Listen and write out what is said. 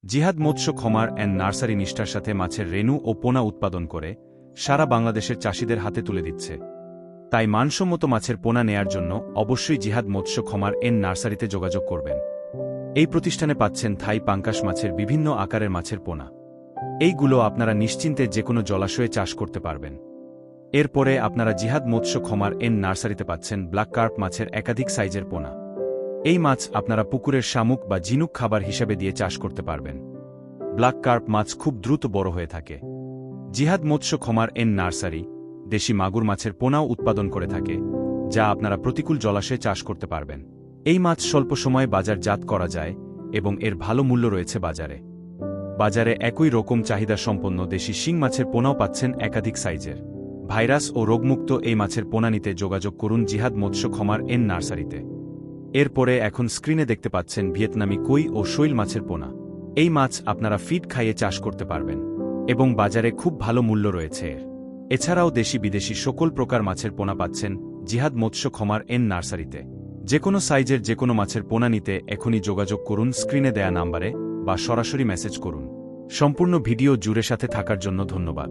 জিহাদ মৎস্য খামার অ্যান্ড নার্সারি নিষ্ঠার সাথে মাছের রেণু ও পোনা উৎপাদন করে সারা বাংলাদেশের চাষিদের হাতে তুলে দিচ্ছে। তাই মানসম্মত মাছের পোনা নেয়ার জন্য অবশ্যই জিহাদ মৎস্য খামার অ্যান্ড নার্সারিতে যোগাযোগ করবেন। এই প্রতিষ্ঠানে পাচ্ছেন থাই পাঙ্কাশ মাছের বিভিন্ন আকারের মাছের পোনা। এইগুলো আপনারা নিশ্চিন্তে যেকোনো জলাশয়ে চাষ করতে পারবেন। এরপরে আপনারা জিহাদ মৎস্য খামার অ্যান্ড নার্সারিতে পাচ্ছেন ব্ল্যাক কার্প মাছের একাধিক সাইজের পোনা। এই মাছ আপনারা পুকুরের শামুক বা ঝিনুক খাবার হিসাবে দিয়ে চাষ করতে পারবেন। ব্ল্যাক কার্প মাছ খুব দ্রুত বড় হয়ে থাকে। জিহাদ মৎস্য খামার অ্যান্ড নার্সারি দেশি মাগুর মাছের পোনাও উৎপাদন করে থাকে, যা আপনারা প্রতিকূল জলাশয়ে চাষ করতে পারবেন। এই মাছ স্বল্প সময়ে বাজারজাত করা যায় এবং এর ভালো মূল্য রয়েছে বাজারে। বাজারে একই রকম চাহিদা সম্পন্ন দেশি শিং মাছের পোনাও পাচ্ছেন একাধিক সাইজের। ভাইরাস ও রোগমুক্ত এই মাছের পোনা নিতে যোগাযোগ করুন জিহাদ মৎস্য খামার অ্যান্ড নার্সারিতে। এরপরে এখন স্ক্রিনে দেখতে পাচ্ছেন ভিয়েতনামি কই ও শৈল মাছের পোনা। এই মাছ আপনারা ফিড খাইয়ে চাষ করতে পারবেন এবং বাজারে খুব ভালো মূল্য রয়েছে এর। এছাড়াও দেশি বিদেশি সকল প্রকার মাছের পোনা পাচ্ছেন জিহাদ মৎস্য খামার অ্যান্ড নার্সারিতে। যেকোনো সাইজের যেকোনো মাছের পোনা নিতে এখনই যোগাযোগ করুন স্ক্রিনে দেয়া নাম্বারে বা সরাসরি মেসেজ করুন। সম্পূর্ণ ভিডিও জুড়ে সাথে থাকার জন্য ধন্যবাদ।